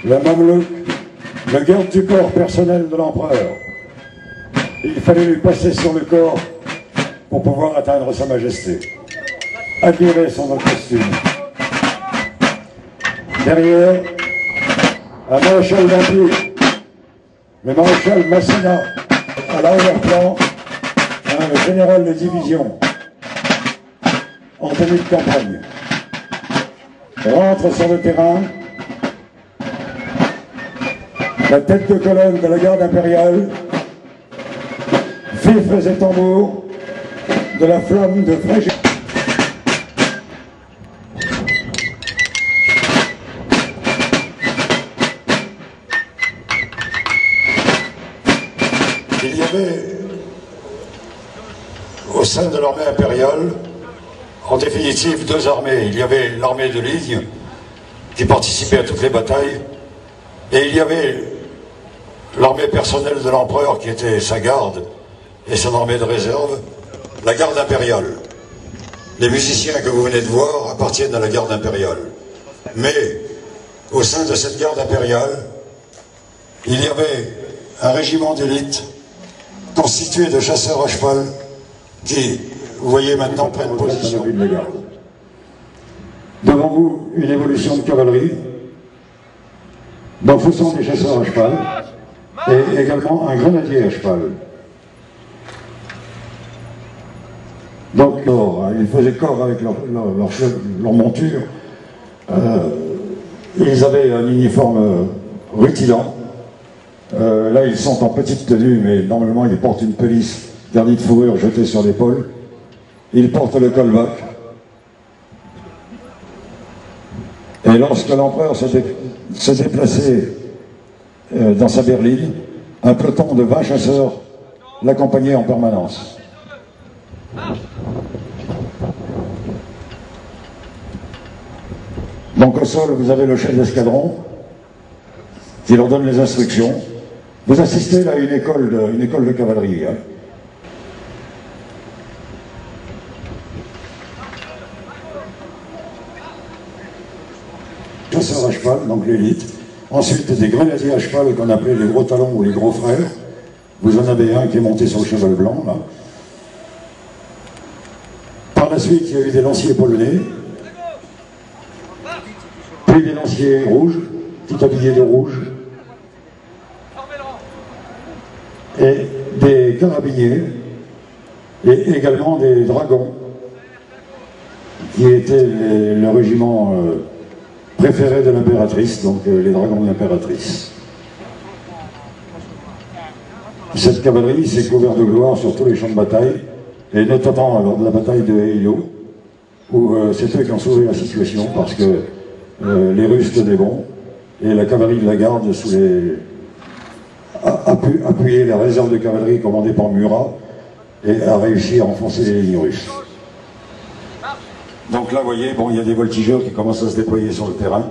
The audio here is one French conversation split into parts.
le Mamelouk, le garde du corps personnel de l'empereur. Il fallait lui passer sur le corps pour pouvoir atteindre sa majesté. Admirez son costume. Derrière, un maréchal d'Empire, le maréchal Massena, à l'arrière-plan, le général de division, en tenue de campagne, rentre sur le terrain, la tête de colonne de la garde impériale, fifres et tambours de la flamme de Frégé. Il y avait, au sein de l'armée impériale, en définitive, deux armées. Il y avait l'armée de ligne, qui participait à toutes les batailles, et il y avait l'armée personnelle de l'empereur, qui était sa garde, et son armée de réserve, la garde impériale. Les musiciens que vous venez de voir appartiennent à la garde impériale. Mais, au sein de cette garde impériale, il y avait un régiment d'élite constitué de chasseurs à cheval qui, vous voyez maintenant, prennent position. Devant vous, une évolution de cavalerie. Donc ce sont des chasseurs à cheval et également un grenadier à cheval. Donc ils faisaient corps avec leur monture. Ils avaient un uniforme rutilant. Là, ils sont en petite tenue, mais normalement, ils portent une pelisse garnie de fourrure jetée sur l'épaule. Ils portent le colbac. Et lorsque l'empereur se déplaçait dans sa berline, un peloton de 20 chasseurs l'accompagnait en permanence. Donc au sol, vous avez le chef d'escadron qui leur donne les instructions. Vous assistez là à une école de cavalerie. Hein. Chasseurs à cheval, donc l'élite. Ensuite, des grenadiers à cheval qu'on appelait les gros talons ou les gros frères. Vous en avez un qui est monté sur le cheval blanc, là. Par la suite, il y a eu des lanciers polonais. Puis des lanciers rouges, tout habillés de rouge. Et des carabiniers, et également des dragons, qui étaient le régiment préféré de l'impératrice, donc les dragons de l'impératrice. Cette cavalerie s'est couverte de gloire sur tous les champs de bataille, et notamment lors de la bataille de Eylau, où c'est eux qui ont sauvé la situation, parce que les Russes tenaient bon, et la cavalerie de la garde, sous les appuyer la réserve de cavalerie commandée par Murat et a réussi à enfoncer les lignes russes. Donc là, vous voyez, bon, il y a des voltigeurs qui commencent à se déployer sur le terrain.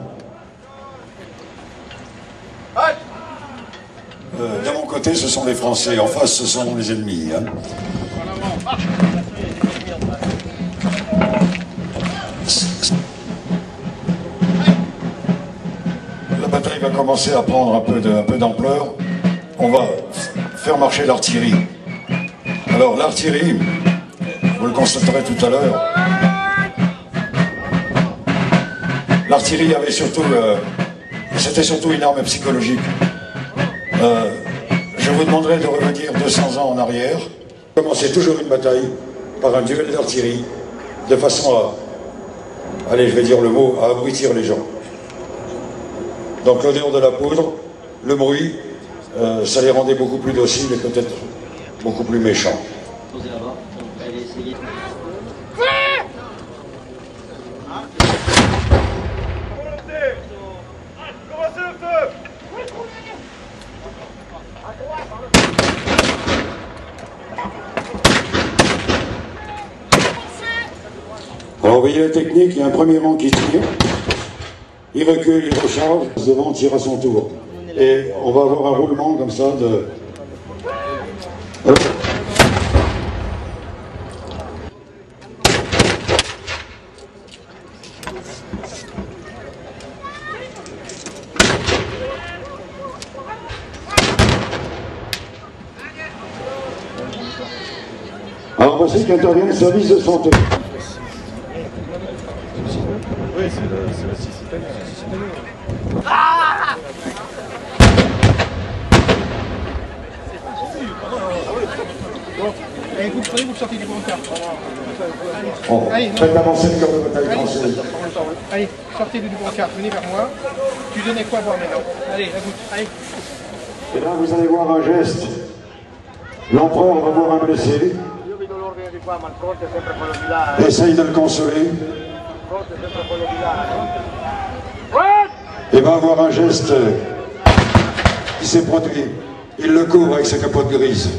De mon côté, ce sont les Français. En face, ce sont les ennemis. Hein. La bataille va commencer à prendre un peu d'ampleur. On va faire marcher l'artillerie. Alors l'artillerie, vous le constaterez tout à l'heure, l'artillerie avait surtout, c'était surtout une arme psychologique. Je vous demanderai de revenir 200 ans en arrière. Commencer toujours une bataille par un duel d'artillerie, de façon à, allez, je vais dire le mot, à abrutir les gens. Donc l'odeur de la poudre, le bruit, ça les rendait beaucoup plus dociles et peut-être beaucoup plus méchants. Alors vous voyez la technique, il y a un premier rang qui tire, il recule, il recharge, devant tire à son tour. Et on va avoir un roulement comme ça de... ainsi qu'intervient le service de santé. Oui, c'est le 6 italien. Et vous prenez, vous sortez du brancard. Bon, faites avancer le corps de bataille français. Allez, sortez du brancard, venez vers moi. Tu donnais quoi à boire maintenant? Allez, la goutte, allez. Et là, vous allez voir un geste. L'empereur va voir un blessé. Essaye de le consoler. Et va avoir un geste qui s'est produit. Il le couvre avec sa capote grise.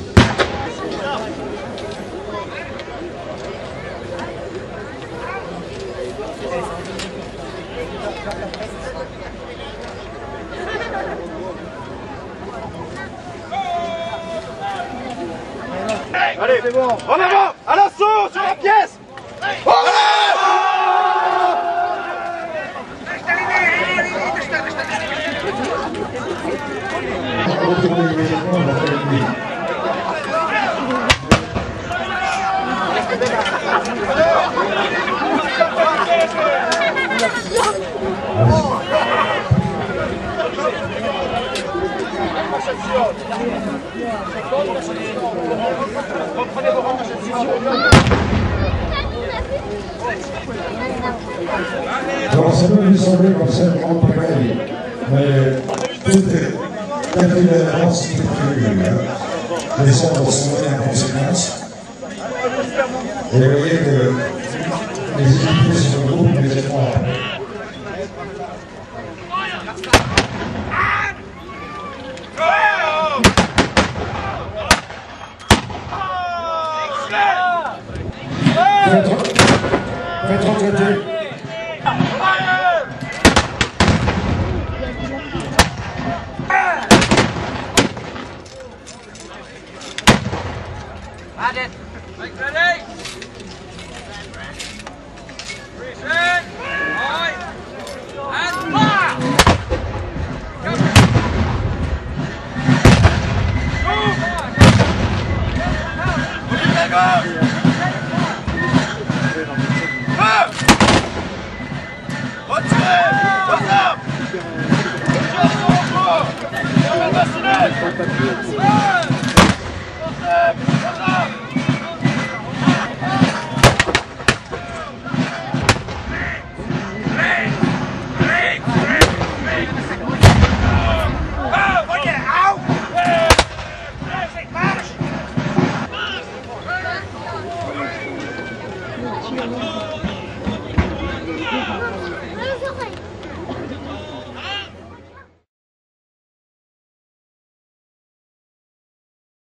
Allez, c'est bon. En avant, à l'assaut, sur la pièce. Alors ça peut lui sembler comme ça une grande pagaille, mais tout est calculé à l'avance, tout est prévu. Les ordres sont donnés en conséquence. Et vous voyez que les équipés sur le groupe les trois. Faites retraiter. Retirez!